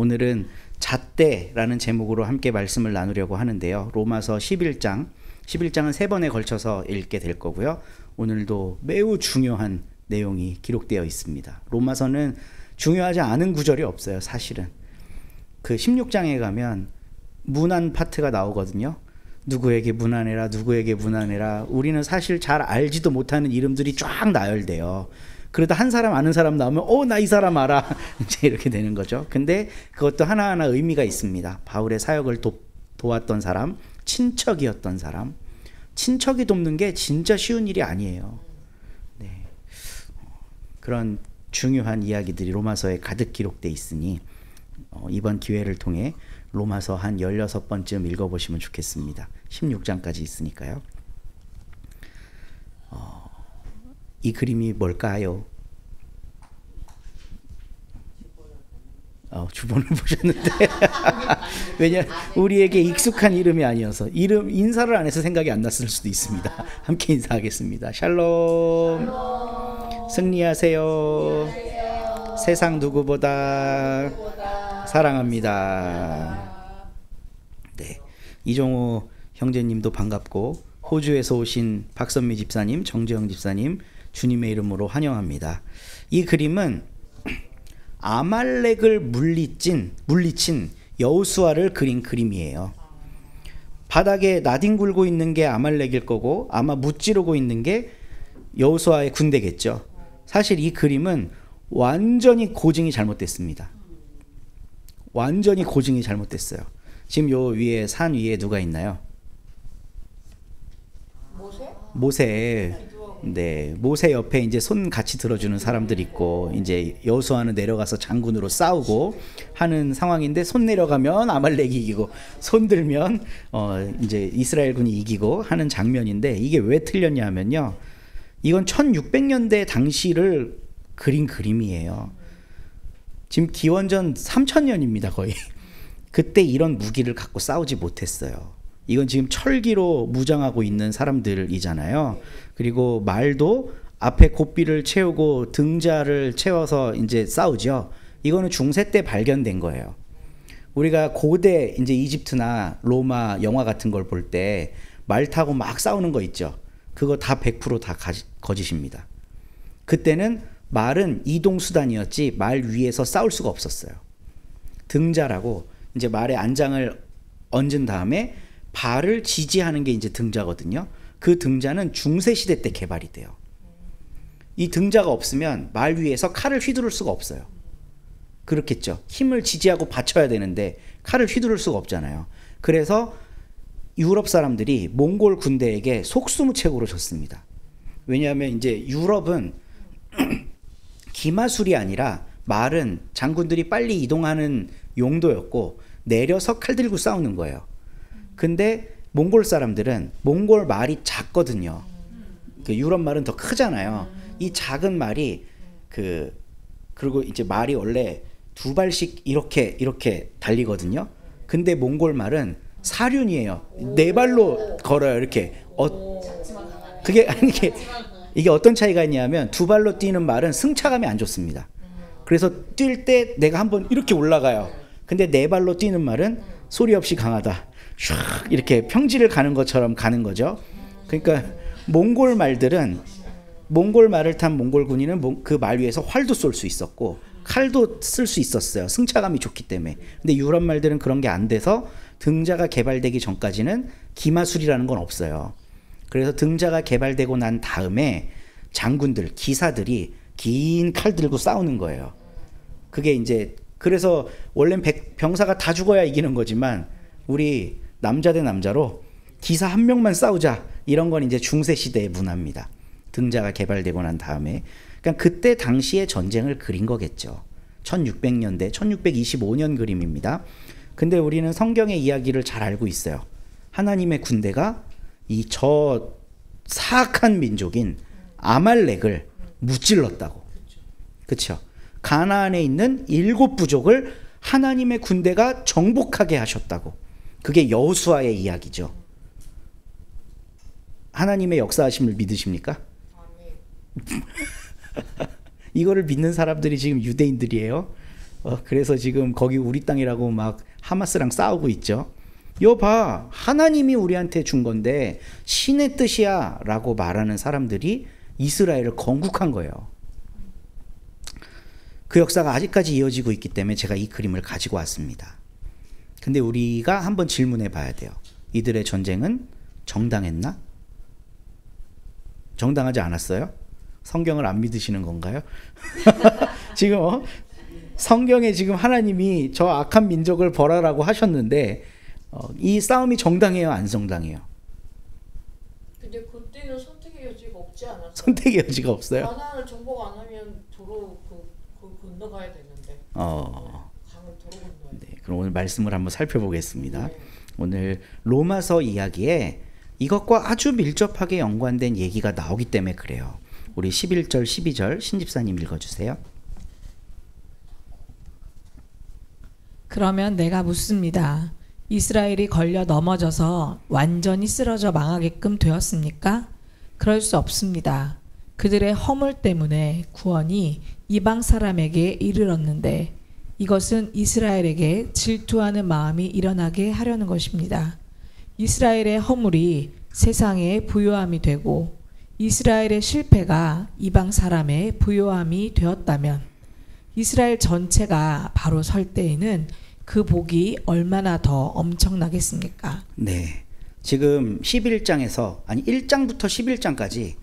오늘은 잣대라는 제목으로 함께 말씀을 나누려고 하는데요. 로마서 11장은 3번에 걸쳐서 읽게 될 거고요. 오늘도 매우 중요한 내용이 기록되어 있습니다. 로마서는 중요하지 않은 구절이 없어요. 사실은 그 16장에 가면 문안 파트가 나오거든요. 누구에게 문안해라, 누구에게 문안해라. 우리는 사실 잘 알지도 못하는 이름들이 쫙 나열돼요. 그러다 한 사람 아는 사람 나오면 나 이 사람 알아. 이제 이렇게 되는 거죠. 근데 그것도 하나하나 의미가 있습니다. 바울의 사역을 도왔던 사람, 친척이었던 사람. 친척이 돕는 게 진짜 쉬운 일이 아니에요. 네. 그런 중요한 이야기들이 로마서에 가득 기록되어 있으니 이번 기회를 통해 로마서 한 16번쯤 읽어보시면 좋겠습니다. 16장까지 있으니까요. 이 그림이 뭘까요? 주번을 보셨는데 왜냐 우리에게 익숙한 이름이 아니어서 인사를 안 해서 생각이 안 났을 수도 있습니다. 함께 인사하겠습니다. 샬롬. 승리하세요. 세상 누구보다 사랑합니다. 네, 이종호 형제님도 반갑고 호주에서 오신 박선미 집사님, 정재영 집사님 주님의 이름으로 환영합니다. 이 그림은 아말렉을 물리친 여호수아를 그린 그림이에요. 바닥에 나뒹굴고 있는 게 아말렉일 거고 아마 무찌르고 있는 게 여호수아의 군대겠죠. 사실 이 그림은 완전히 고증이 잘못됐습니다. 완전히 고증이 잘못됐어요. 지금 요 위에 산 위에 누가 있나요? 모세. 네, 모세 옆에 이제 손 같이 들어주는 사람들 있고 이제 여호수아는 내려가서 장군으로 싸우고 하는 상황인데 손 내려가면 아말렉이 이기고 손 들면 이제 이스라엘군이 이기고 하는 장면인데 이게 왜 틀렸냐면요. 이건 1600년대 당시를 그린 그림이에요. 지금 기원전 3000년입니다, 거의. 그때 이런 무기를 갖고 싸우지 못했어요. 이건 지금 철기로 무장하고 있는 사람들이잖아요. 그리고 말도 앞에 고삐를 채우고 등자를 채워서 이제 싸우죠. 이거는 중세 때 발견된 거예요. 우리가 고대 이제 이집트나 로마 영화 같은 걸 볼 때 말 타고 막 싸우는 거 있죠. 그거 다 100% 다 거짓입니다. 그때는 말은 이동수단이었지 말 위에서 싸울 수가 없었어요. 등자라고 이제 말에 안장을 얹은 다음에 발을 지지하는 게 이제 등자거든요. 그 등자는 중세시대 때 개발이 돼요. 이 등자가 없으면 말 위에서 칼을 휘두를 수가 없어요. 그렇겠죠. 힘을 지지하고 받쳐야 되는데 칼을 휘두를 수가 없잖아요. 그래서 유럽 사람들이 몽골 군대에게 속수무책으로 졌습니다. 왜냐하면 이제 유럽은 기마술이 아니라 말은 장군들이 빨리 이동하는 용도였고 내려서 칼 들고 싸우는 거예요. 근데 몽골 사람들은 몽골 말이 작거든요. 그 유럽 말은 더 크잖아요. 이 작은 말이 그리고 이제 말이 원래 두 발씩 이렇게 달리거든요. 근데 몽골 말은 사륜이에요. 네 발로 걸어요. 이렇게. 이게 어떤 차이가 있냐면 두 발로 뛰는 말은 승차감이 안 좋습니다. 그래서 뛸 때 내가 한번 이렇게 올라가요. 근데 네 발로 뛰는 말은 소리 없이 강하다. 슉 이렇게 평지를 가는 것처럼 가는 거죠. 그러니까 몽골 말을 탄 몽골 군인은 그 말 위에서 활도 쏠 수 있었고 칼도 쓸 수 있었어요. 승차감이 좋기 때문에. 근데 유럽 말들은 그런 게 안 돼서 등자가 개발되기 전까지는 기마술이라는 건 없어요. 그래서 등자가 개발되고 난 다음에 장군들, 기사들이 긴 칼 들고 싸우는 거예요. 그게 이제 그래서 원래는 병사가 다 죽어야 이기는 거지만 우리 남자 대 남자로 기사 한 명만 싸우자 이런 건 이제 중세 시대의 문화입니다. 등자가 개발되고 난 다음에 그러니까 그때 당시의 전쟁을 그린 거겠죠. 1600년대 1625년 그림입니다. 근데 우리는 성경의 이야기를 잘 알고 있어요. 하나님의 군대가 이 저 사악한 민족인 아말렉을 무찔렀다고. 그렇죠? 가나안에 있는 7부족을 하나님의 군대가 정복하게 하셨다고. 그게 여호수아의 이야기죠. 하나님의 역사하심을 믿으십니까? 이거를 믿는 사람들이 지금 유대인들이에요. 그래서 지금 거기 우리 땅이라고 막 하마스랑 싸우고 있죠. 여봐, 하나님이 우리한테 준 건데 신의 뜻이야 라고 말하는 사람들이 이스라엘을 건국한 거예요. 그 역사가 아직까지 이어지고 있기 때문에 제가 이 그림을 가지고 왔습니다. 근데 우리가 한번 질문해 봐야 돼요. 이들의 전쟁은 정당했나? 정당하지 않았어요? 성경을 안 믿으시는 건가요? 지금 성경에 지금 하나님이 저 악한 민족을 벌하라고 하셨는데 이 싸움이 정당해요, 안 정당해요? 근데 그때는 선택의 여지가 없지 않았어요? 선택의 여지가 없어요? 가나안을 정복 안 하면 도로 건너가야 되는데. 강을 도로 건너야 돼. 네, 그럼 오늘 말씀을 한번 살펴보겠습니다. 오늘 로마서 이야기에 이것과 아주 밀접하게 연관된 얘기가 나오기 때문에 그래요. 우리 11절, 12절 신집사님 읽어주세요. 그러면 내가 묻습니다. 이스라엘이 걸려 넘어져서 완전히 쓰러져 망하게끔 되었습니까? 그럴 수 없습니다. 그들의 허물 때문에 구원이 이방 사람에게 이르렀는데 이것은 이스라엘에게 질투하는 마음이 일어나게 하려는 것입니다. 이스라엘의 허물이 세상의 부요함이 되고 이스라엘의 실패가 이방 사람의 부요함이 되었다면 이스라엘 전체가 바로 설 때에는 그 복이 얼마나 더 엄청나겠습니까? 네, 지금 11장에서 아니 1장부터 11장까지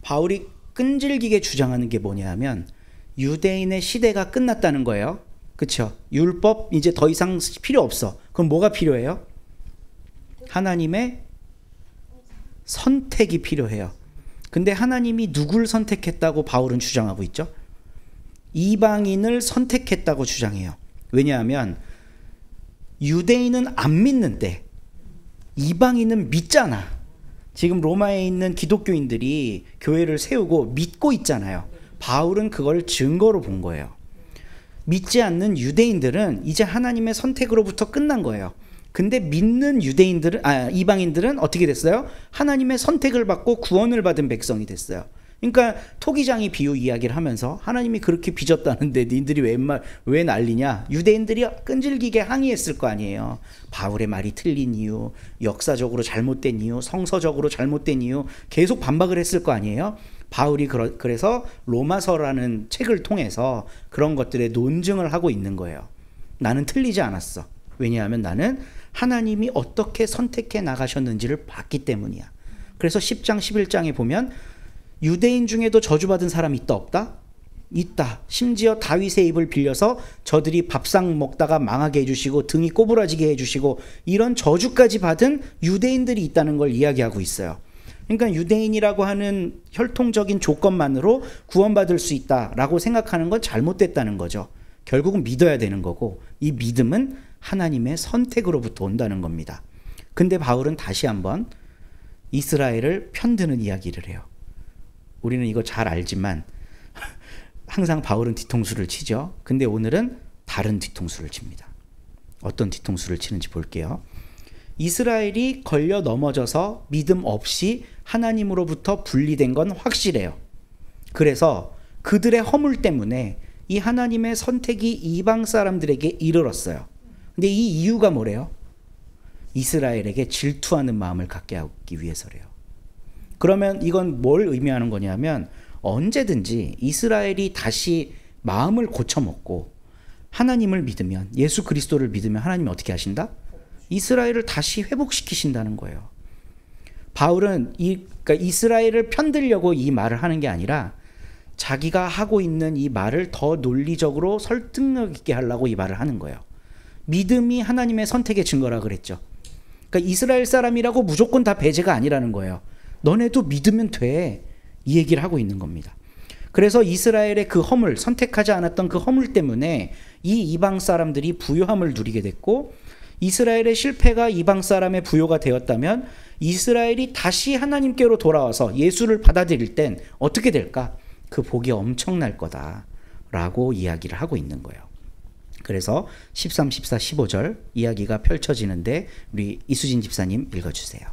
바울이 끈질기게 주장하는 게 뭐냐 하면 유대인의 시대가 끝났다는 거예요. 그렇죠? 율법 이제 더 이상 필요 없어. 그럼 뭐가 필요해요? 하나님의 선택이 필요해요. 근데 하나님이 누굴 선택했다고 바울은 주장하고 있죠? 이방인을 선택했다고 주장해요. 왜냐하면 유대인은 안 믿는데 이방인은 믿잖아. 지금 로마에 있는 기독교인들이 교회를 세우고 믿고 있잖아요. 바울은 그걸 증거로 본 거예요. 믿지 않는 유대인들은 이제 하나님의 선택으로부터 끝난 거예요. 근데 믿는 이방인들은 어떻게 됐어요? 하나님의 선택을 받고 구원을 받은 백성이 됐어요. 그러니까 토기장이 비유 이야기를 하면서 하나님이 그렇게 빚었다는데 니들이 왜 난리냐? 유대인들이 끈질기게 항의했을 거 아니에요. 바울의 말이 틀린 이유, 역사적으로 잘못된 이유, 성서적으로 잘못된 이유 계속 반박을 했을 거 아니에요. 바울이 그래서 로마서라는 책을 통해서 그런 것들의 논증을 하고 있는 거예요. 나는 틀리지 않았어. 왜냐하면 나는 하나님이 어떻게 선택해 나가셨는지를 봤기 때문이야. 그래서 10장 11장에 보면 유대인 중에도 저주받은 사람이 있다 없다? 있다. 심지어 다윗의 입을 빌려서 저들이 밥상 먹다가 망하게 해주시고 등이 꼬부라지게 해주시고 이런 저주까지 받은 유대인들이 있다는 걸 이야기하고 있어요. 그러니까 유대인이라고 하는 혈통적인 조건만으로 구원받을 수 있다라고 생각하는 건 잘못됐다는 거죠. 결국은 믿어야 되는 거고 이 믿음은 하나님의 선택으로부터 온다는 겁니다. 근데 바울은 다시 한번 이스라엘을 편드는 이야기를 해요. 우리는 이거 잘 알지만 항상 바울은 뒤통수를 치죠. 근데 오늘은 다른 뒤통수를 칩니다. 어떤 뒤통수를 치는지 볼게요. 이스라엘이 걸려 넘어져서 믿음 없이 하나님으로부터 분리된 건 확실해요. 그래서 그들의 허물 때문에 이 하나님의 선택이 이방 사람들에게 이르렀어요. 근데 이 이유가 뭐래요? 이스라엘에게 질투하는 마음을 갖게 하기 위해서래요. 그러면 이건 뭘 의미하는 거냐면 언제든지 이스라엘이 다시 마음을 고쳐먹고 하나님을 믿으면 예수 그리스도를 믿으면 하나님이 어떻게 하신다? 이스라엘을 다시 회복시키신다는 거예요. 바울은 그러니까 이스라엘을 편들려고 이 말을 하는 게 아니라 자기가 하고 있는 이 말을 더 논리적으로 설득력 있게 하려고 이 말을 하는 거예요. 믿음이 하나님의 선택의 증거라 그랬죠. 그러니까 이스라엘 사람이라고 무조건 다 배제가 아니라는 거예요. 너네도 믿으면 돼. 이 얘기를 하고 있는 겁니다. 그래서 이스라엘의 그 허물, 선택하지 않았던 그 허물 때문에 이 이방 사람들이 부요함을 누리게 됐고 이스라엘의 실패가 이방 사람의 부요가 되었다면 이스라엘이 다시 하나님께로 돌아와서 예수를 받아들일 땐 어떻게 될까? 그 복이 엄청날 거다라고 이야기를 하고 있는 거예요. 그래서 13, 14, 15절 이야기가 펼쳐지는데 우리 이수진 집사님 읽어주세요.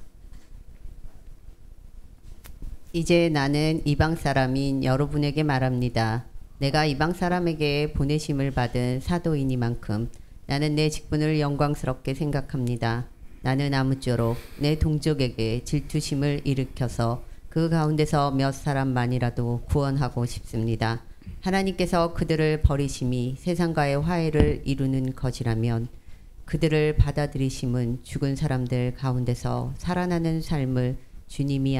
이제 나는 이방 사람인 여러분에게 말합니다. 내가 이방 사람에게 보내심을 받은 사도이니만큼 나는 내 직분을 영광스럽게 생각합니다. 나는 아무쪼록 내 동족에게 질투심을 일으켜서 그 가운데서 몇 사람만이라도 구원하고 싶습니다. 하나님께서 그들을 버리심이 세상과의 화해를 이루는 것이라면 그들을 받아들이심은 죽은 사람들 가운데서 살아나는 삶을 주심이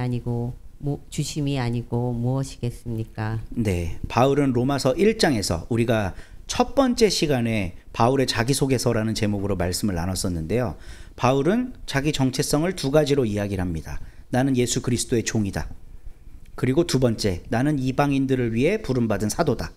아니고 무엇이겠습니까? 네, 바울은 로마서 1장에서 우리가 첫 번째 시간에 바울의 자기소개서라는 제목으로 말씀을 나눴었는데요. 바울은 자기 정체성을 두 가지로 이야기를 합니다. 나는 예수 그리스도의 종이다. 그리고 두 번째, 나는 이방인들을 위해 부름받은 사도다.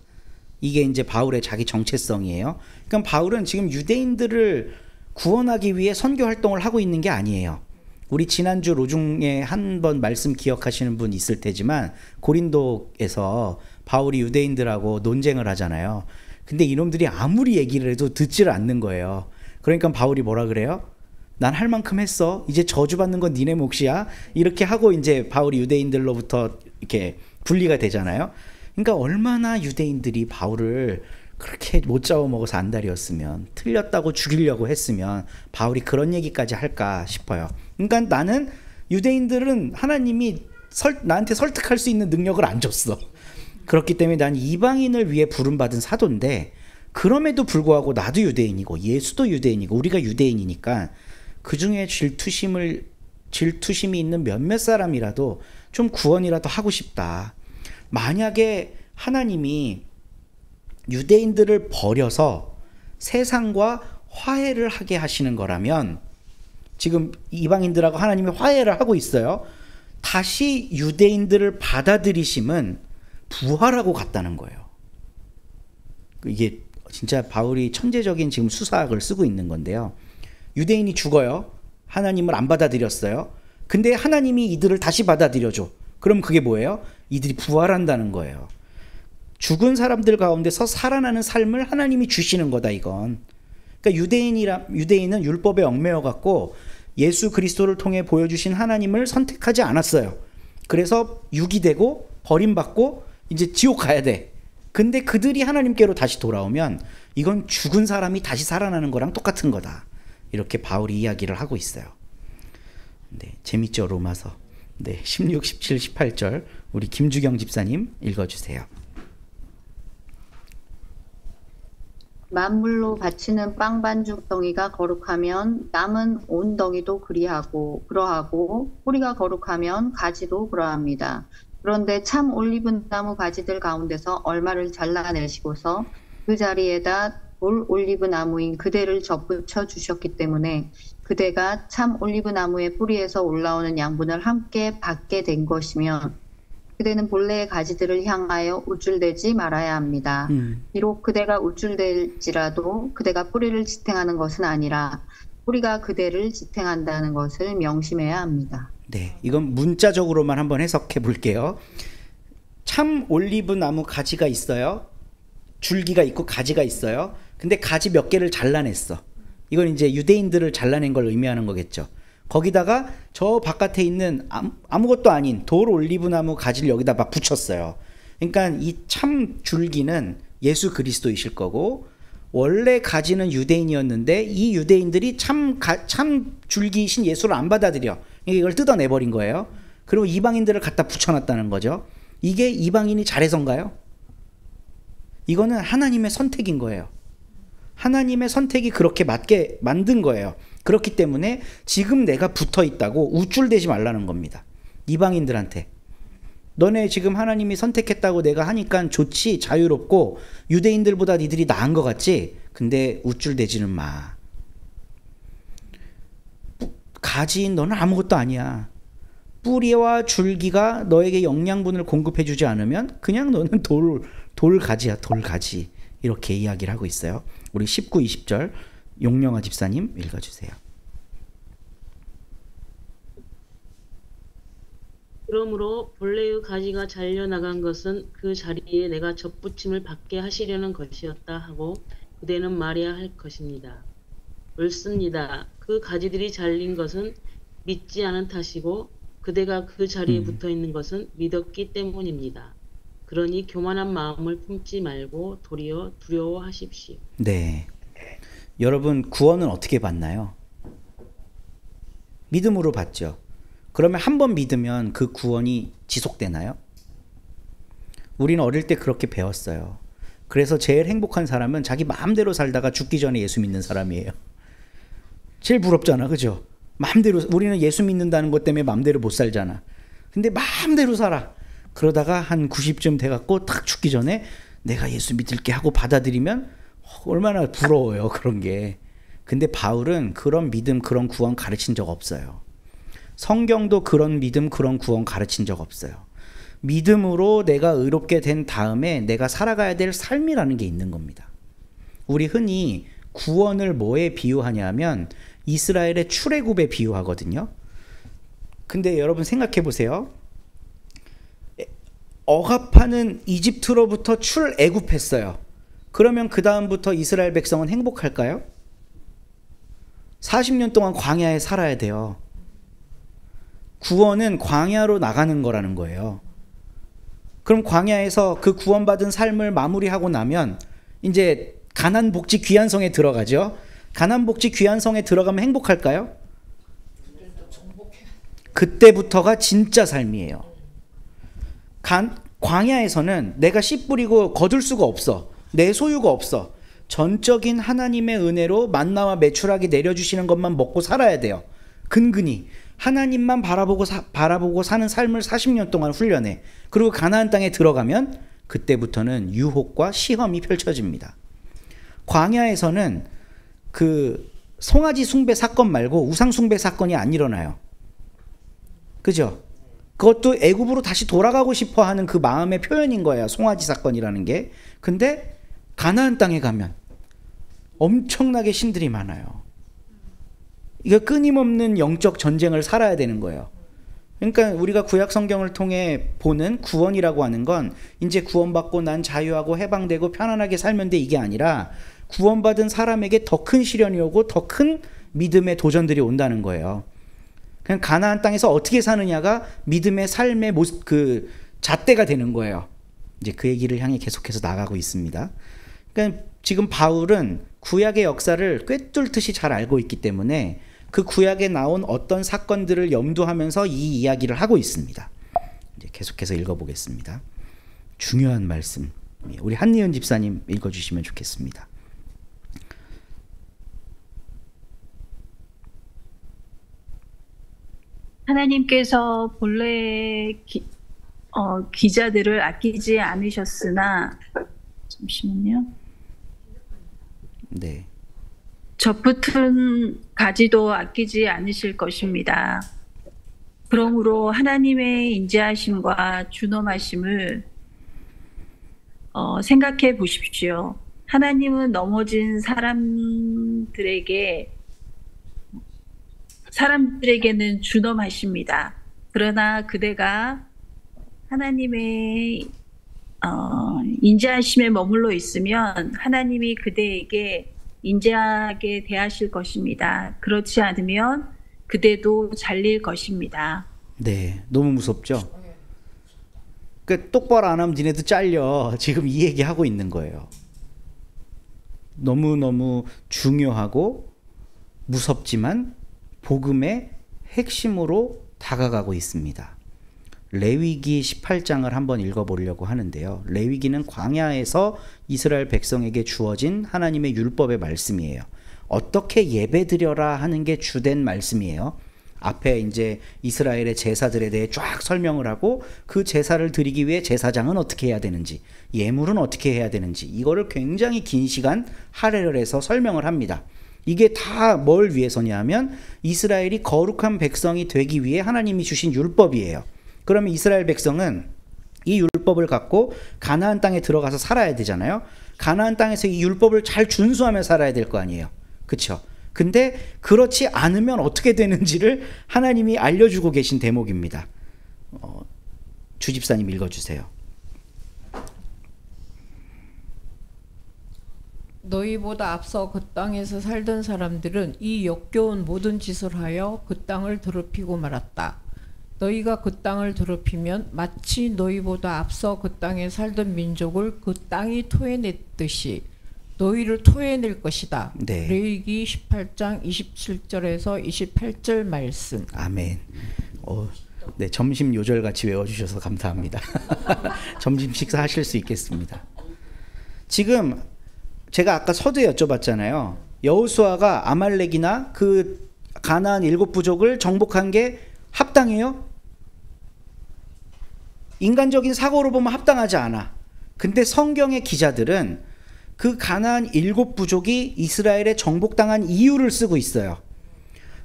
이게 이제 바울의 자기 정체성이에요. 그러니까 바울은 지금 유대인들을 구원하기 위해 선교 활동을 하고 있는 게 아니에요. 우리 지난주 로중에 한 번 말씀 기억하시는 분 있을 테지만 고린도에서 바울이 유대인들하고 논쟁을 하잖아요. 근데 이놈들이 아무리 얘기를 해도 듣지를 않는 거예요. 그러니까 바울이 뭐라 그래요? 난 할 만큼 했어. 이제 저주받는 건 니네 몫이야. 이렇게 하고 이제 바울이 유대인들로부터 이렇게 분리가 되잖아요. 그러니까 얼마나 유대인들이 바울을 그렇게 못 잡아먹어서 안달이었으면, 틀렸다고 죽이려고 했으면 바울이 그런 얘기까지 할까 싶어요. 그러니까 나는 유대인들은 하나님이 나한테 설득할 수 있는 능력을 안 줬어. 그렇기 때문에 난 이방인을 위해 부름받은 사도인데, 그럼에도 불구하고 나도 유대인이고 예수도 유대인이고 우리가 유대인이니까 그 중에 질투심이 있는 몇몇 사람이라도 좀 구원이라도 하고 싶다. 만약에 하나님이 유대인들을 버려서 세상과 화해를 하게 하시는 거라면, 지금 이방인들하고 하나님이 화해를 하고 있어요. 다시 유대인들을 받아들이심은 부활하고 같다는 거예요. 이게 진짜 바울이 천재적인 지금 수사학을 쓰고 있는 건데요. 유대인이 죽어요. 하나님을 안 받아들였어요. 근데 하나님이 이들을 다시 받아들여줘. 그럼 그게 뭐예요? 이들이 부활한다는 거예요. 죽은 사람들 가운데서 살아나는 삶을 하나님이 주시는 거다, 이건. 그러니까 유대인은 율법에 얽매여 갖고 예수 그리스도를 통해 보여주신 하나님을 선택하지 않았어요. 그래서 육이 되고 버림받고 이제 지옥 가야 돼. 근데 그들이 하나님께로 다시 돌아오면 이건 죽은 사람이 다시 살아나는 거랑 똑같은 거다. 이렇게 바울이 이야기를 하고 있어요. 네, 재밌죠, 로마서. 네, 16, 17, 18절 우리 김주경 집사님 읽어주세요. 만물로 바치는 빵 반죽 덩이가 거룩하면 남은 온 덩이도 그러하고 뿌리가 거룩하면 가지도 그러합니다. 그런데 참 올리브나무 가지들 가운데서 얼마를 잘라내시고서 그 자리에다 돌 올리브나무인 그대를 접붙여 주셨기 때문에 그대가 참 올리브나무의 뿌리에서 올라오는 양분을 함께 받게 된 것이면 그대는 본래의 가지들을 향하여 우쭐대지 말아야 합니다. 비록 그대가 우쭐댈지라도 그대가 뿌리를 지탱하는 것은 아니라 뿌리가 그대를 지탱한다는 것을 명심해야 합니다. 네, 이건 문자적으로만 한번 해석해 볼게요. 참 올리브 나무 가지가 있어요. 줄기가 있고 가지가 있어요. 근데 가지 몇 개를 잘라냈어. 이건 이제 유대인들을 잘라낸 걸 의미하는 거겠죠. 거기다가 저 바깥에 있는 아무것도 아닌 돌 올리브나무 가지를 여기다 막 붙였어요. 그러니까 이 참 줄기는 예수 그리스도이실 거고, 원래 가지는 유대인이었는데 이 유대인들이 참 줄기이신 예수를 안 받아들여. 이걸 뜯어내버린 거예요. 그리고 이방인들을 갖다 붙여놨다는 거죠. 이게 이방인이 잘해서인가요? 이거는 하나님의 선택인 거예요. 하나님의 선택이 그렇게 맞게 만든 거예요. 그렇기 때문에 지금 내가 붙어 있다고 우쭐대지 말라는 겁니다. 이방인들한테. 너네 지금 하나님이 선택했다고 내가 하니까 좋지, 자유롭고 유대인들보다 니들이 나은 것 같지? 근데 우쭐대지는 마. 가지인 너는 아무것도 아니야. 뿌리와 줄기가 너에게 영양분을 공급해주지 않으면 그냥 너는 돌가지야, 돌가지. 이렇게 이야기를 하고 있어요. 우리 19, 20절 용영아 집사님 읽어주세요. 그러므로 본래의 가지가 잘려나간 것은 그 자리에 내가 접붙임을 받게 하시려는 것이었다 하고 그대는 말해야 할 것입니다. 옳습니다. 그 가지들이 잘린 것은 믿지 않은 탓이고 그대가 그 자리에 붙어 있는 것은 믿었기 때문입니다. 그러니 교만한 마음을 품지 말고 도리어 두려워하십시오. 네. 여러분 구원은 어떻게 받나요? 믿음으로 받죠. 그러면 한 번 믿으면 그 구원이 지속되나요? 우리는 어릴 때 그렇게 배웠어요. 그래서 제일 행복한 사람은 자기 마음대로 살다가 죽기 전에 예수 믿는 사람이에요. 제일 부럽잖아, 그죠? 마음대로, 우리는 예수 믿는다는 것 때문에 마음대로 못 살잖아. 근데 마음대로 살아. 그러다가 한 90쯤 돼갖고 딱 죽기 전에 내가 예수 믿을게 하고 받아들이면 얼마나 부러워요, 그런 게. 근데 바울은 그런 믿음, 그런 구원 가르친 적 없어요. 성경도 그런 믿음, 그런 구원 가르친 적 없어요. 믿음으로 내가 의롭게 된 다음에 내가 살아가야 될 삶이라는 게 있는 겁니다. 우리 흔히 구원을 뭐에 비유하냐면 이스라엘의 출애굽에 비유하거든요. 근데 여러분 생각해 보세요. 억압하는 이집트로부터 출애굽했어요. 그러면 그 다음부터 이스라엘 백성은 행복할까요? 40년 동안 광야에 살아야 돼요. 구원은 광야로 나가는 거라는 거예요. 그럼 광야에서 그 구원받은 삶을 마무리하고 나면 이제 가나안 복지 귀환성에 들어가죠. 가나안 복지 귀환성에 들어가면 행복할까요? 그때부터가 진짜 삶이에요. 광야에서는 내가 씨 뿌리고 거둘 수가 없어. 내 소유가 없어. 전적인 하나님의 은혜로 만나와 메추라기 내려주시는 것만 먹고 살아야 돼요. 근근히 하나님만 바라보고 사는 삶을 40년 동안 훈련해. 그리고 가나안 땅에 들어가면 그때부터는 유혹과 시험이 펼쳐집니다. 광야에서는 그 송아지 숭배 사건 말고 우상 숭배 사건이 안 일어나요. 그죠? 그것도 애굽으로 다시 돌아가고 싶어 하는 그 마음의 표현인 거예요. 송아지 사건이라는 게. 근데 가나안 땅에 가면 엄청나게 신들이 많아요. 이거 끊임없는 영적 전쟁을 살아야 되는 거예요. 그러니까 우리가 구약 성경을 통해 보는 구원이라고 하는 건 이제 구원받고 난 자유하고 해방되고 편안하게 살면 돼, 이게 아니라 구원받은 사람에게 더 큰 시련이 오고 더 큰 믿음의 도전들이 온다는 거예요. 그냥 가나안 땅에서 어떻게 사느냐가 믿음의 삶의 모습, 그 잣대가 되는 거예요. 이제 그 얘기를 향해 계속해서 나가고 있습니다. 그러니까 지금 바울은 구약의 역사를 꿰뚫듯이 잘 알고 있기 때문에 그 구약에 나온 어떤 사건들을 염두하면서 이 이야기를 하고 있습니다. 이제 계속해서 읽어보겠습니다. 중요한 말씀, 우리 한니은 집사님 읽어주시면 좋겠습니다. 하나님께서 본래 기자들을 아끼지 않으셨으나, 잠시만요. 네. 젖붙은 가지도 아끼지 않으실 것입니다. 그러므로 하나님의 인자하심과 준엄하심을 생각해 보십시오. 하나님은 넘어진 사람들에게는 준엄하십니다. 그러나 그대가 하나님의 인자하심에 머물러 있으면 하나님이 그대에게 인자하게 대하실 것입니다. 그렇지 않으면 그대도 잘릴 것입니다. 네, 너무 무섭죠? 그 똑바로 안 하면 니네도 잘려. 지금 이 얘기하고 있는 거예요. 너무너무 중요하고 무섭지만 복음의 핵심으로 다가가고 있습니다. 레위기 18장을 한번 읽어보려고 하는데요. 레위기는 광야에서 이스라엘 백성에게 주어진 하나님의 율법의 말씀이에요. 어떻게 예배드려라 하는 게 주된 말씀이에요. 앞에 이제 이스라엘의 제사들에 대해 쫙 설명을 하고 그 제사를 드리기 위해 제사장은 어떻게 해야 되는지, 예물은 어떻게 해야 되는지, 이거를 굉장히 긴 시간 할애를 해서 설명을 합니다. 이게 다 뭘 위해서냐 하면 이스라엘이 거룩한 백성이 되기 위해 하나님이 주신 율법이에요. 그러면 이스라엘 백성은 이 율법을 갖고 가나안 땅에 들어가서 살아야 되잖아요. 가나안 땅에서 이 율법을 잘 준수하며 살아야 될 거 아니에요. 그렇죠? 근데 그렇지 않으면 어떻게 되는지를 하나님이 알려주고 계신 대목입니다. 주집사님 읽어주세요. 너희보다 앞서 그 땅에서 살던 사람들은 이 역겨운 모든 짓을 하여 그 땅을 더럽히고 말았다. 너희가 그 땅을 더럽히면 마치 너희보다 앞서 그 땅에 살던 민족을 그 땅이 토해냈듯이 너희를 토해낼 것이다. 네. 레위기 18장 27절에서 28절 말씀. 아멘. 네, 점심 요절 같이 외워주셔서 감사합니다. 점심 식사하실 수 있겠습니다. 지금 제가 아까 서두에 여쭤봤잖아요. 여호수아가 아말렉이나 그 가나안 7부족을 정복한 게 합당해요? 인간적인 사고로 보면 합당하지 않아. 근데 성경의 기자들은 그 가나안 7부족이 이스라엘에 정복당한 이유를 쓰고 있어요.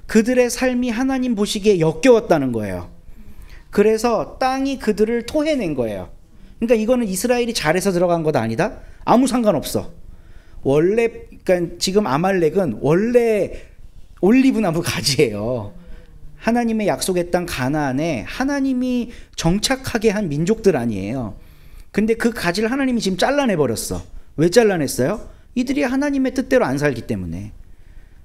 그들의 삶이 하나님 보시기에 역겨웠다는 거예요. 그래서 땅이 그들을 토해낸 거예요. 그러니까 이거는 이스라엘이 잘해서 들어간 것 아니다? 아무 상관없어. 원래, 그러니까 지금 아말렉은 원래 올리브나무 가지예요. 하나님의 약속의 땅 가나안에 하나님이 정착하게 한 민족들 아니에요. 근데 그 가지를 하나님이 지금 잘라내버렸어. 왜 잘라냈어요? 이들이 하나님의 뜻대로 안 살기 때문에.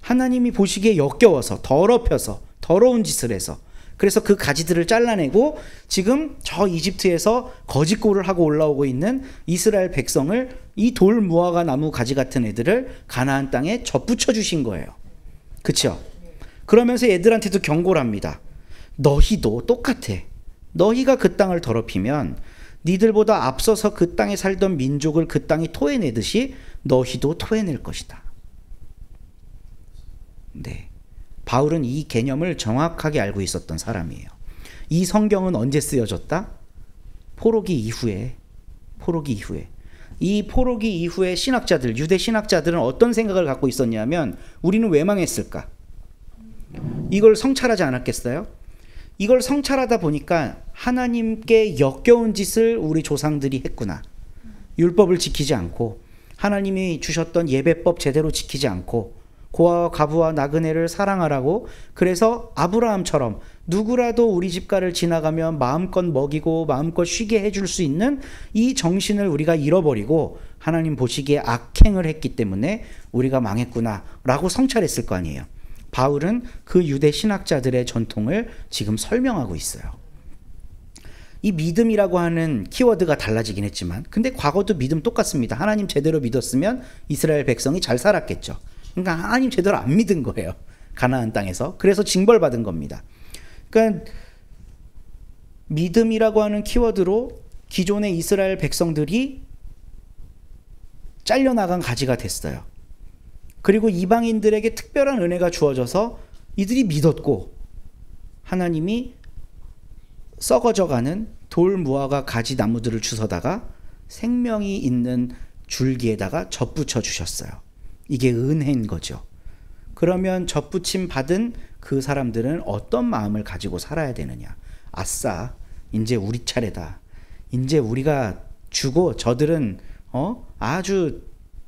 하나님이 보시기에 역겨워서, 더럽혀서, 더러운 짓을 해서. 그래서 그 가지들을 잘라내고 지금 저 이집트에서 거짓골을 하고 올라오고 있는 이스라엘 백성을, 이 돌 무화과 나무 가지 같은 애들을 가나안 땅에 접붙여 주신 거예요. 그쵸? 그러면서 애들한테도 경고를 합니다. 너희도 똑같아. 너희가 그 땅을 더럽히면 니들보다 앞서서 그 땅에 살던 민족을 그 땅이 토해내듯이 너희도 토해낼 것이다. 네. 바울은 이 개념을 정확하게 알고 있었던 사람이에요. 이 성경은 언제 쓰여졌다? 포로기 이후에. 이 포로기 이후에 신학자들, 유대 신학자들은 어떤 생각을 갖고 있었냐면, 우리는 왜 망했을까? 이걸 성찰하지 않았겠어요? 이걸 성찰하다 보니까 하나님께 역겨운 짓을 우리 조상들이 했구나. 율법을 지키지 않고, 하나님이 주셨던 예배법 제대로 지키지 않고, 고아와 과부와 나그네를 사랑하라고, 그래서 아브라함처럼 누구라도 우리 집가를 지나가면 마음껏 먹이고 마음껏 쉬게 해줄 수 있는 이 정신을 우리가 잃어버리고 하나님 보시기에 악행을 했기 때문에 우리가 망했구나 라고 성찰했을 거 아니에요. 바울은 그 유대 신학자들의 전통을 지금 설명하고 있어요. 이 믿음이라고 하는 키워드가 달라지긴 했지만, 근데 과거도 믿음 똑같습니다. 하나님 제대로 믿었으면 이스라엘 백성이 잘 살았겠죠. 그러니까 하나님 제대로 안 믿은 거예요. 가나안 땅에서. 그래서 징벌받은 겁니다. 그러니까 믿음이라고 하는 키워드로 기존의 이스라엘 백성들이 잘려나간 가지가 됐어요. 그리고 이방인들에게 특별한 은혜가 주어져서 이들이 믿었고, 하나님이 썩어져가는 돌 무화과 가지 나무들을 주워다가 생명이 있는 줄기에다가 접붙여 주셨어요. 이게 은혜인 거죠. 그러면 접붙임 받은 그 사람들은 어떤 마음을 가지고 살아야 되느냐? 아싸, 이제 우리 차례다. 이제 우리가 주고 저들은 아주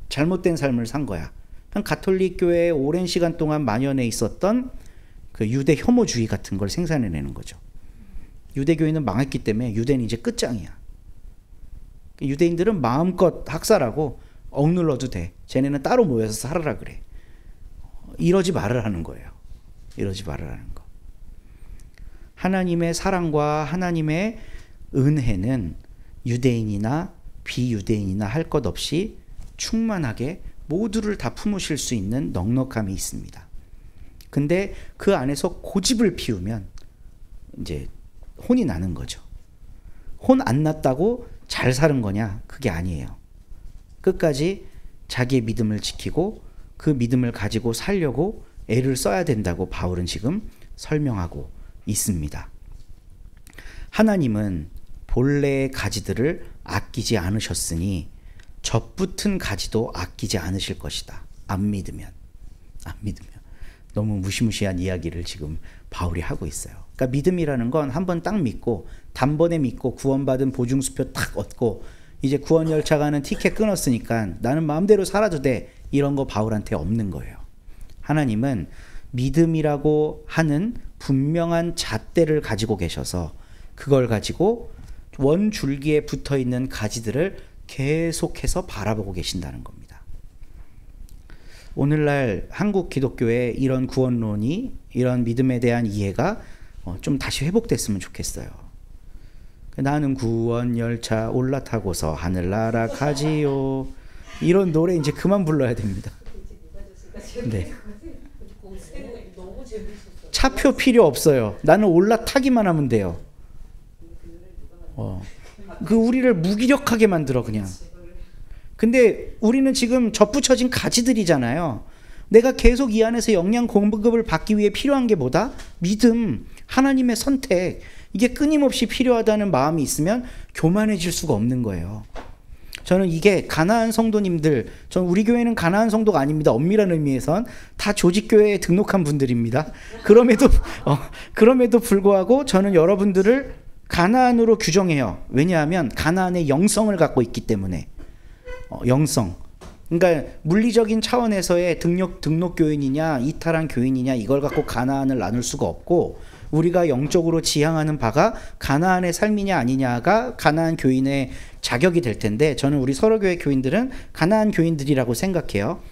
잘못된 삶을 산 거야. 가톨릭 교회에 오랜 시간 동안 만연해 있었던 그 유대 혐오주의 같은 걸 생산해내는 거죠. 유대교회는 망했기 때문에 유대는 이제 끝장이야. 유대인들은 마음껏 학살하고 억눌러도 돼. 쟤네는 따로 모여서 살아라 그래. 이러지 말으라는 거예요. 이러지 말으라는 거. 하나님의 사랑과 하나님의 은혜는 유대인이나 비유대인이나 할 것 없이 충만하게 모두를 다 품으실 수 있는 넉넉함이 있습니다. 근데 그 안에서 고집을 피우면 이제 혼이 나는 거죠. 혼 안 났다고 잘 사는 거냐? 그게 아니에요. 끝까지 자기의 믿음을 지키고 그 믿음을 가지고 살려고 애를 써야 된다고 바울은 지금 설명하고 있습니다. 하나님은 본래의 가지들을 아끼지 않으셨으니 접붙은 가지도 아끼지 않으실 것이다. 안 믿으면. 너무 무시무시한 이야기를 지금 바울이 하고 있어요. 그러니까 믿음이라는 건 한번 딱 믿고 단번에 믿고 구원받은 보증수표 딱 얻고 이제 구원 열차 가는 티켓 끊었으니까 나는 마음대로 살아도 돼. 이런 거 바울한테 없는 거예요. 하나님은 믿음이라고 하는 분명한 잣대를 가지고 계셔서 그걸 가지고 원 줄기에 붙어 있는 가지들을 계속해서 바라보고 계신다는 겁니다. 오늘날 한국 기독교의 이런 구원론이, 이런 믿음에 대한 이해가 좀 다시 회복됐으면 좋겠어요. 나는 구원 열차 올라타고서 하늘나라 가지요. 이런 노래 이제 그만 불러야 됩니다. 네. 차표 필요 없어요. 나는 올라타기만 하면 돼요. 그 우리를 무기력하게 만들어 그냥. 근데 우리는 지금 접붙여진 가지들이잖아요. 내가 계속 이 안에서 영양 공급을 받기 위해 필요한 게 뭐다? 믿음, 하나님의 선택. 이게 끊임없이 필요하다는 마음이 있으면 교만해질 수가 없는 거예요. 저는 이게 가나안 성도님들, 전 우리 교회는 가나안 성도가 아닙니다. 엄밀한 의미에선 다 조직교회에 등록한 분들입니다. 그럼에도 불구하고 저는 여러분들을 가나안으로 규정해요. 왜냐하면 가나안의 영성을 갖고 있기 때문에. 영성. 그러니까 물리적인 차원에서의 등록 교인이냐 이탈한 교인이냐 이걸 갖고 가나안을 나눌 수가 없고, 우리가 영적으로 지향하는 바가 가나안의 삶이냐 아니냐가 가나안 교인의 자격이 될 텐데, 저는 우리 서로교회 교인들은 가나안 교인들이라고 생각해요.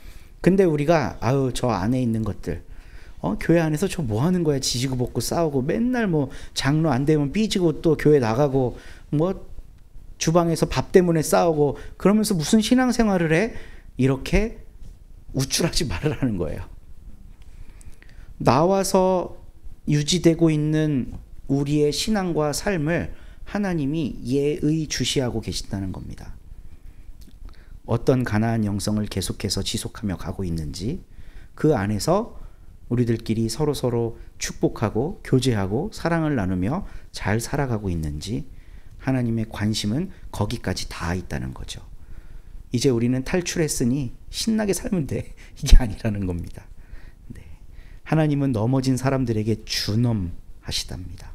근데 우리가 저 안에 있는 것들, 교회 안에서 저 뭐 하는 거야, 지지고 볶고 싸우고 맨날 뭐 장로 안 되면 삐지고 또 교회 나가고 뭐 주방에서 밥 때문에 싸우고 그러면서 무슨 신앙생활을 해? 이렇게 우쭐하지 말으라는 거예요. 나와서 유지되고 있는 우리의 신앙과 삶을 하나님이 예의주시하고 계신다는 겁니다. 어떤 가나안 영성을 계속해서 지속하며 가고 있는지, 그 안에서 우리들끼리 서로 축복하고 교제하고 사랑을 나누며 잘 살아가고 있는지, 하나님의 관심은 거기까지 닿아 있다는 거죠. 이제 우리는 탈출했으니 신나게 살면 돼, 이게 아니라는 겁니다. 네. 하나님은 넘어진 사람들에게 준엄하시답니다.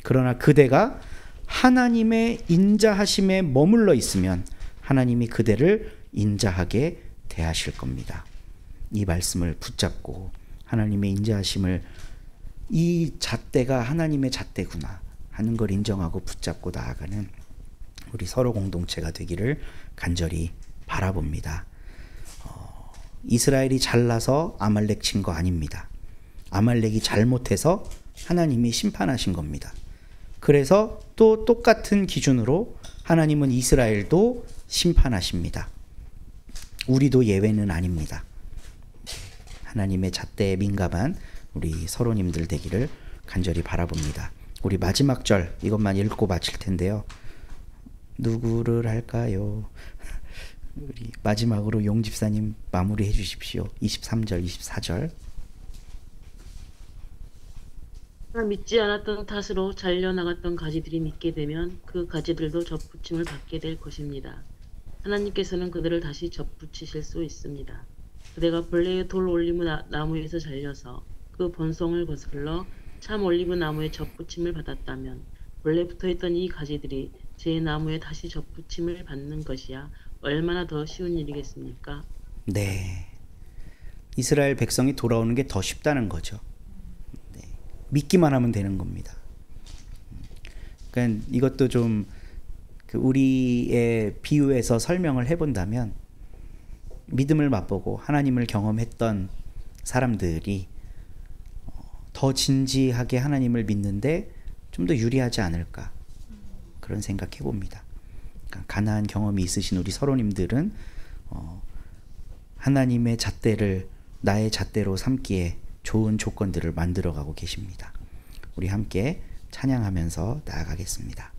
그러나 그대가 하나님의 인자하심에 머물러 있으면 하나님이 그대를 인자하게 대하실 겁니다. 이 말씀을 붙잡고 하나님의 인자하심을, 이 잣대가 하나님의 잣대구나 하는 걸 인정하고 붙잡고 나아가는 우리 서로 공동체가 되기를 간절히 바라봅니다. 이스라엘이 잘나서 아말렉 친 거 아닙니다. 아말렉이 잘못해서 하나님이 심판하신 겁니다. 그래서 또 똑같은 기준으로 하나님은 이스라엘도 심판하십니다. 우리도 예외는 아닙니다. 하나님의 잣대에 민감한 우리 서로님들 되기를 간절히 바라봅니다. 우리 마지막 절 이것만 읽고 마칠 텐데요. 누구를 할까요? 우리 마지막으로 용 집사님 마무리해 주십시오. 23절, 24절. 믿지 않았던 탓으로 잘려나갔던 가지들이 믿게 되면 그 가지들도 접붙임을 받게 될 것입니다. 하나님께서는 그들을 다시 접붙이실 수 있습니다. 그대가 본래의 돌 올리브 나무에서 잘려서 그 본성을 거슬러 참 올리브 나무에 접붙임을 받았다면 본래 붙어있던 이 가지들이 제 나무에 다시 접붙임을 받는 것이야 얼마나 더 쉬운 일이겠습니까? 네, 이스라엘 백성이 돌아오는 게 더 쉽다는 거죠. 네. 믿기만 하면 되는 겁니다. 그러니까 이것도 좀 우리의 비유에서 설명을 해본다면, 믿음을 맛보고 하나님을 경험했던 사람들이 더 진지하게 하나님을 믿는데 좀 더 유리하지 않을까, 그런 생각해 봅니다. 그러니까 가나안 경험이 있으신 우리 서로님들은 하나님의 잣대를 나의 잣대로 삼기에 좋은 조건들을 만들어가고 계십니다. 우리 함께 찬양하면서 나아가겠습니다.